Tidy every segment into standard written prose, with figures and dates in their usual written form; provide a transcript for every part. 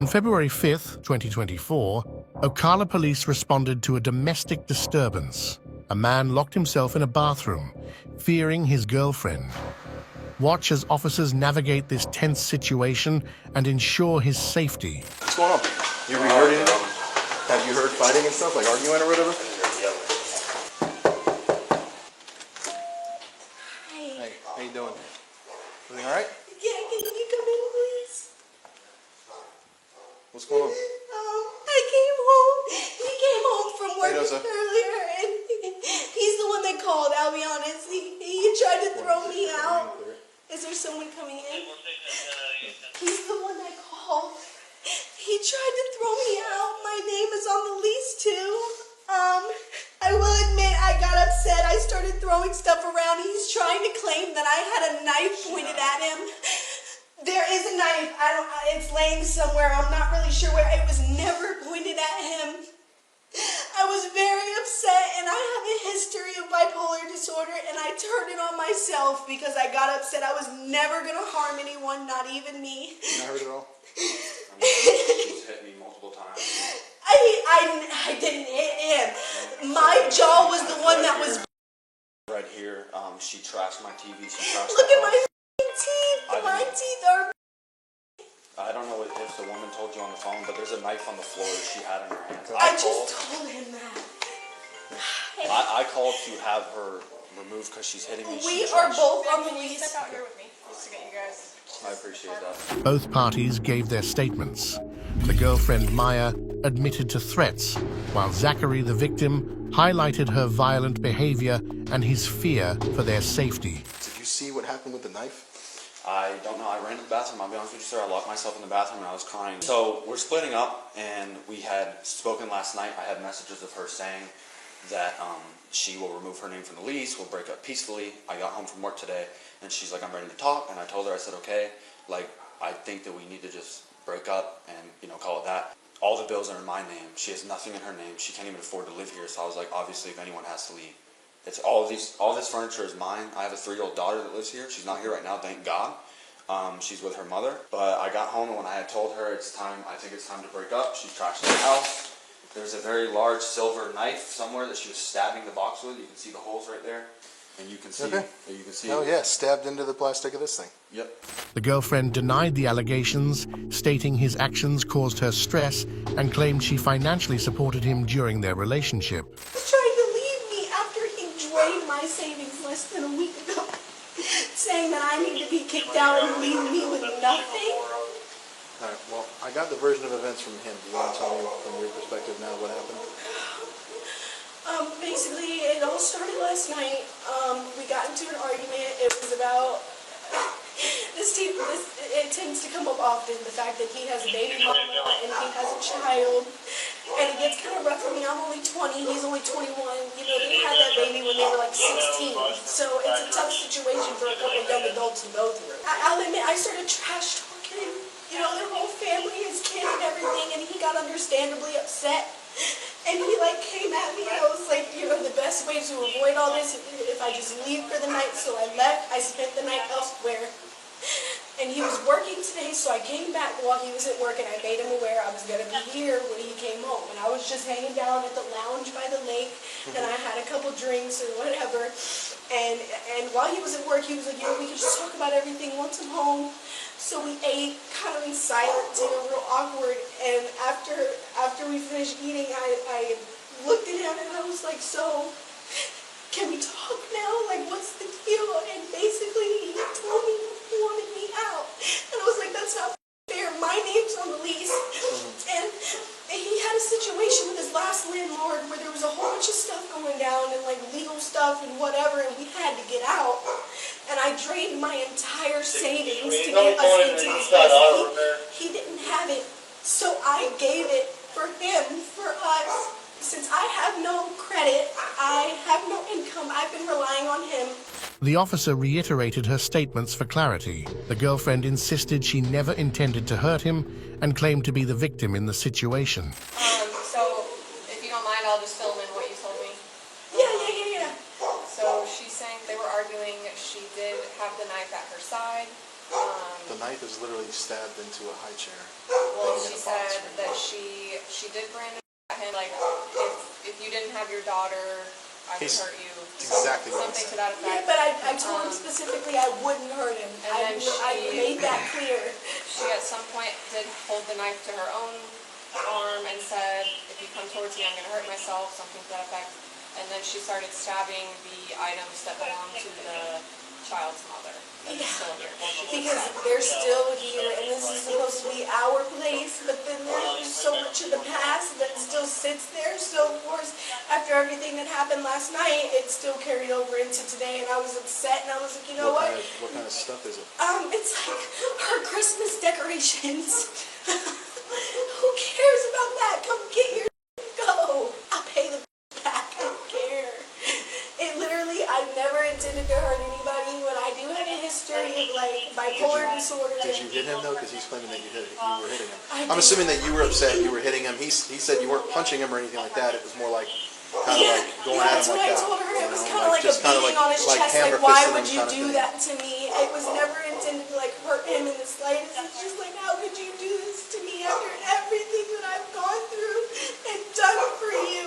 On February 5th, 2024, Ocala police responded to a domestic disturbance. A man locked himself in a bathroom, fearing his girlfriend. Watch as officers navigate this tense situation and ensure his safety. What's going on? You heard anything? Have you heard fighting and stuff, like arguing or whatever? Hi. Hey, how you doing? Everything all right? Yeah, can you come in, please? What's going on? I came home. He came home from work Hey, Dosa. earlier, and he's the one that called. I'll be honest. He tried to throw me out. Is there someone coming in? He's the one that called. He tried to throw me out. My name is on the lease too. I will admit I got upset. I started throwing stuff around. He's trying to claim that I had a knife pointed at him. There is a knife. It's laying somewhere. I'm not really sure where. It was never pointed at him. I was very upset, and I have a history of bipolar disorder, and I turned it on myself because I got upset. I was never going to harm anyone, not even me. You not hurt at all? She's hit me multiple times. I didn't hit him. My jaw was the one that was... Right here, she trashed my TV, she trashed Look at my my teeth. My teeth are... I don't know if the woman told you on the phone, but there's a knife on the floor that she had in her hands. I just told him that. I called to have her removed because she's hitting me. We are both on the lease. Step out here with me, just to get you guys. I appreciate that. Both parties gave their statements. The girlfriend, Maya, admitted to threats, while Zachary, the victim, highlighted her violent behavior and his fear for their safety. Did you see what happened with the knife? I don't know. I ran to the bathroom. I'll be honest with you, sir. I locked myself in the bathroom and I was crying. So we're splitting up, and we had spoken last night. I had messages of her saying that she will remove her name from the lease. We'll break up peacefully. I got home from work today, and she's like, "I'm ready to talk." And I told her, I said, "Okay, like I think that we need to just break up and call it that." All the bills are in my name. She has nothing in her name. She can't even afford to live here. So I was like, obviously, if anyone has to leave. It's all this furniture is mine. I have a 3-year-old daughter that lives here. She's not here right now, thank God. She's with her mother. But I got home, and when I had told her it's time, I think it's time to break up, she trashed the house. There's a very large silver knife somewhere that she was stabbing the box with. You can see the holes right there, and you can see. Okay. You can see. Oh yeah, stabbed into the plastic of this thing. Yep. The girlfriend denied the allegations, stating his actions caused her stress and claimed she financially supported him during their relationship. He's trying to leave me after he drained my savings less than a week ago, saying that I need to be kicked out and leave me with nothing. All right, well, I got the version of events from him. Do you want to tell me from your perspective now what happened? Basically, it all started last night. We got into an argument. It was about it tends to come up often, the fact that he has a baby mama and he has a child, and it gets kind of rough for me. I'm only 20, he's only 21. They had that baby when they were like 16, so it's a tough situation for a couple of young adults to go through. I'll admit, I started trash talking him, their whole family, his kid and everything, and he got understandably upset. And he came at me, and I was like, the best way to avoid all this is if I just leave for the night. So I left. I spent the night elsewhere. And he was working today, so I came back while he was at work, and I made him aware I was going to be here when he came home. And I was just hanging down at the lounge by the lake, and I had a couple drinks or whatever. And while he was at work, he was like, we can just talk about everything once I'm home. So we ate kind of in silence, real awkward. And after we finished eating, I looked at him and I was like, "So, can we talk now? Like, what's the deal?" And basically, he told me he wanted me out. And I was like, "That's not fair. My name's on the lease." And he had a situation with his last landlord where there was a whole bunch of stuff going down and legal stuff and whatever, and we had to get out. And I drained my entire savings to get us into this place. He didn't have it, so I gave it for him, for us. Since I have no credit, I have no income, I've been relying on him. The officer reiterated her statements for clarity. The girlfriend insisted she never intended to hurt him and claimed to be the victim in the situation. So, if you don't mind, I'll just fill in what you told me. Yeah. So, she's saying they were arguing. She did have the knife at her side. The knife is literally stabbed into a high chair. Well, she said she did brand at him, like, if you didn't have your daughter, I would hurt you. Exactly what Something he to that Yeah, effect. but I told him specifically I wouldn't hurt him. And then I made that clear. She at some point did hold the knife to her own arm and said, if you come towards me, I'm going to hurt myself, something to that effect. And then she started stabbing the items that belong to the child's mother. And Yeah. it's still here. Because they're still here, and this is supposed to be our place, but then there's so much of the past that still sits there. So, of course, after everything that happened last night, it still carried over into today, and I was upset, and I was like, you know what? What kind of stuff is it? It's like her Christmas decorations. Who cares about that? Come get your go. I'll pay the back. I don't care. It literally, I never intended to hurt anybody, but I do have a history of like bipolar disorder. Did you hit him though? Because he's claiming that you were hitting him. I I'm did. assuming that you were upset. You were hitting him. He said you weren't punching him or anything like that. It was more like kind of like going at that's him what like I that. told her. It you was know, kind of like a just kinda beating on his chest. hammer Like, why fisting would him you kind of do thing. that to me? It was never intended to like hurt him in the slightest. It's just like, how could you do this to me after everything that I've gone through and done for you?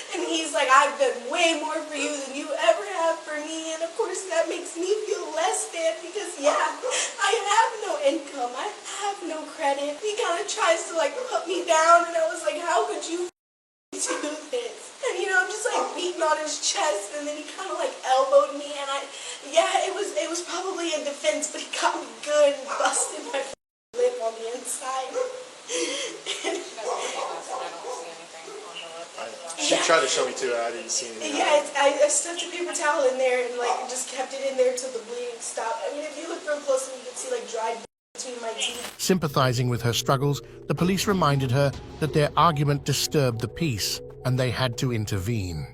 And he's like, I've done way more for you than you ever have for me. And of course that makes me feel less than, because yeah, I have no income. I have no credit. He kind of tries to like put me down, and I was like, how could you do this? And you know, I'm just like beating on his chest, and then he kind of like elbowed me, and it was probably in defense, but he got me good and busted my lip on the inside. She tried to show me too. I didn't see anything. Yeah, I stuffed a paper towel in there and like just kept it in there till the bleeding stopped. I mean, if you look real closely, you can see like dried between my teeth. Sympathizing with her struggles, the police reminded her that their argument disturbed the peace and they had to intervene.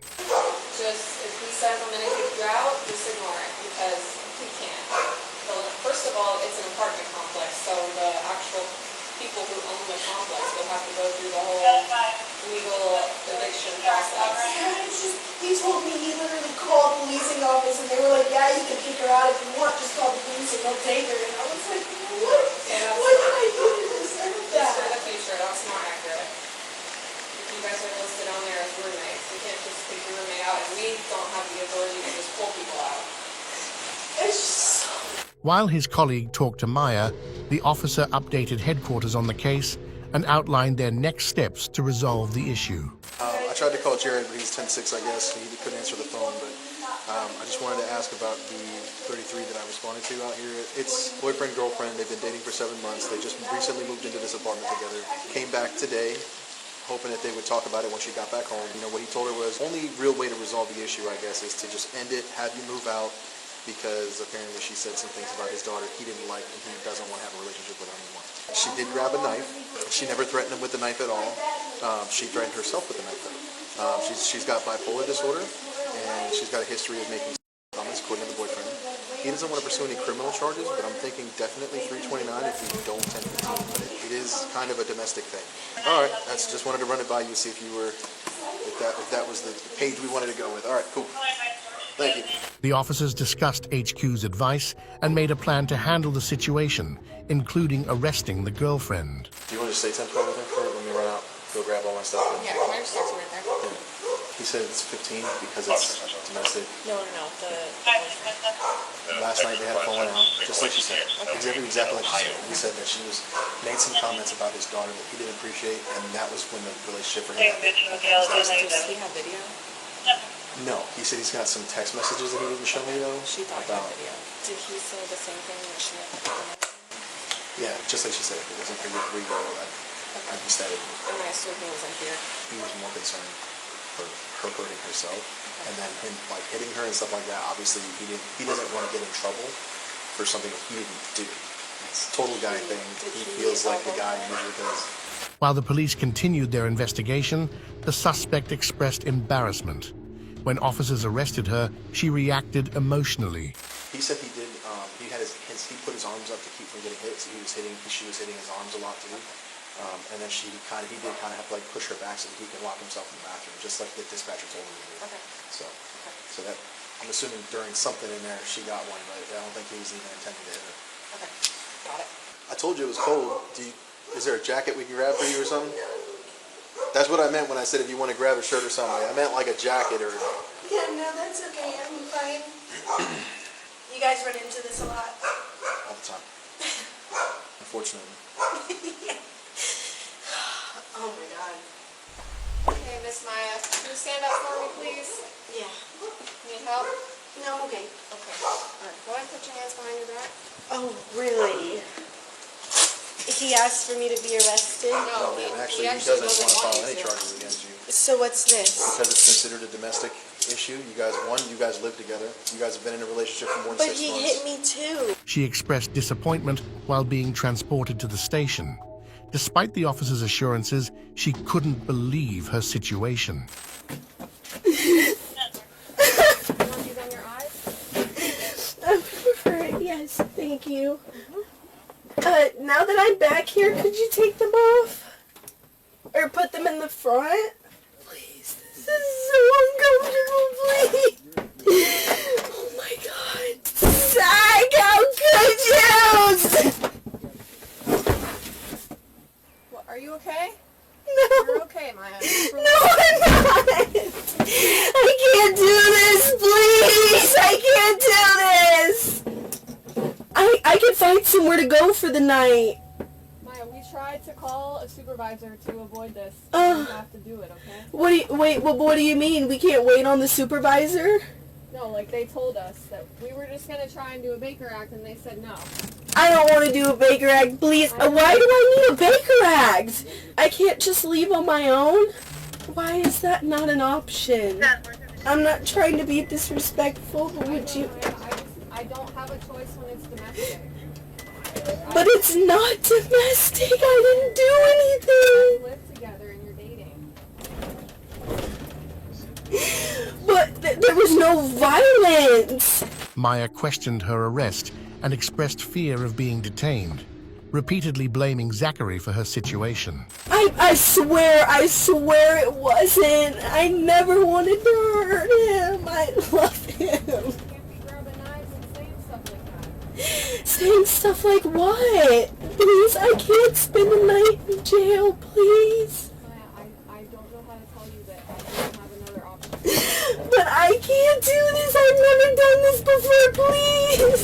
Just, if he says I'm going to kick you out, just ignore it, because he can't. Well, first of all, it's an apartment complex, so the actual people who own the complex will have to go through the whole legal eviction process. It's just, he told me he literally called the leasing office and they were like, yeah, you can kick her out if you want, just call the police and they'll take her. And I was like, what? What did I do to deserve Just that? for the future, that's not accurate. If you guys are listed on there as roommates, you can't just kick your roommate out, and we don't have the authority to just pull people out. It's just so... While his colleague talked to Maya, the officer updated headquarters on the case and outlined their next steps to resolve the issue. I tried to call Jared, but he's 10-6, I guess. He couldn't answer the phone, but I just wanted to ask about the 33 that I responded to out here. It's boyfriend, girlfriend. They've been dating for 7 months. They just recently moved into this apartment together. Came back today, hoping that they would talk about it when she got back home. You know, what he told her was, only real way to resolve the issue, I guess, is to just end it, have you move out, because apparently she said some things about his daughter he didn't like, and he doesn't want to have a relationship with her anymore. She did grab a knife. She never threatened him with the knife at all. She threatened herself with the knife, though. She's got bipolar disorder, and she's got a history of making comments, according to the boyfriend. He doesn't want to pursue any criminal charges, but I'm thinking definitely 329 if you don't 1015. But it is kind of a domestic thing. All right, that's just wanted to run it by you, see if you were, if that was the page we wanted to go with. All right, cool. Thank you. The officers discussed HQ's advice and made a plan to handle the situation, including arresting the girlfriend. Do you want to just say 1012 with him for it? Let me run out, go grab all my stuff. Yeah, can I just talk to right there? Yeah. He said it's 15 because it's domestic. No, the boyfriend. Last night they had fallen out, just like she said. Exactly like she said. He said that she made some comments about his daughter that he didn't appreciate, and that was when the relationship for him ended. Does he have video? No, he said he's got some text messages that he didn't show me though. She thought he had video. Did he say the same thing that she had? Yeah, just like she said. If it wasn't for you three, I'd be stabbing you. And I assume he wasn't here. He was more concerned for her hurting herself, and then him like hitting her and stuff like that. Obviously, he doesn't want to get in trouble for something that he didn't do. It's a total guy thing. He feels like the guy usually does. While the police continued their investigation, the suspect expressed embarrassment. When officers arrested her, she reacted emotionally. He said he did. He put his arms up to keep from getting hit. So she was hitting his arms a lot too. And then he did kind of have to like push her back so that he could lock himself in the bathroom, just like the dispatcher told him to do. Okay. So that I'm assuming during something in there she got one, but I don't think he was even intending to hit her. Okay. Got it. I told you it was cold. Is there a jacket we can grab for you or something? That's what I meant when I said if you want to grab a shirt or something. I meant like a jacket or... Yeah, no, that's okay. I'm fine. You guys run into this a lot? all the time. Unfortunately. Oh my God. Okay, Miss Maya, can you stand up for me, please? Yeah. Need help? No, I'm okay. Okay. All right. Go ahead and put your hands behind your back. Oh, really? He asked for me to be arrested? No, No, man, actually, he doesn't want to file any charges against you. So what's this? Because it's considered a domestic issue. You guys live together. You guys have been in a relationship for more than But 6 he months. hit me too. She expressed disappointment while being transported to the station. Despite the officer's assurances, she couldn't believe her situation. You want these on your eyes? I prefer it, yes, thank you. Now that I'm back here, could you take them off? Or put them in the front? Please, this is so uncomfortable, please. Oh my God. Zach, how could you? What, are you okay? No. You're okay, Maya. No, I'm not. I can't do this, please. I can't do this. I can find somewhere to go for the night. Maya, we tried to call a supervisor to avoid this. You have to do it, okay? What do you mean? We can't wait on the supervisor? No, like they told us that we were just gonna try and do a Baker Act, and they said no. I don't want to do a Baker Act, please. Why do I need a Baker Act? I can't just leave on my own? Why is that not an option? I'm not trying to be disrespectful, but would you... I don't have a choice when it's domestic. But it's not domestic. I didn't do We anything. live together and you're dating. But there was no violence. Maya questioned her arrest and expressed fear of being detained, repeatedly blaming Zachary for her situation. I swear it wasn't. I never wanted to hurt him. I love him. You can't be grabbing knives and saying stuff like that. Saying stuff like what? Please, I can't spend the night in jail, please. Maya, I don't know how to tell you that I don't have another option. But I can't do this. I've never done this before, please.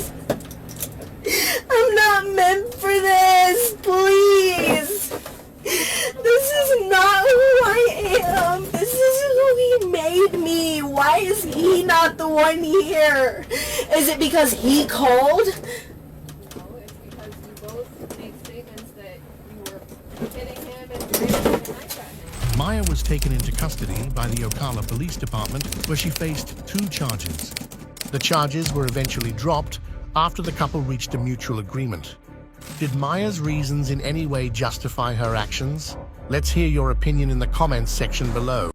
I'm not meant for this, please. This is not who I am. This is who he made me. Why is he not the one here? Is it because he called? No, it's because you both made statements that you were hitting him and raising a knife at him. Maya was taken into custody by the Ocala Police Department, where she faced 2 charges. The charges were eventually dropped after the couple reached a mutual agreement. Did Maya's reasons in any way justify her actions? Let's hear your opinion in the comments section below.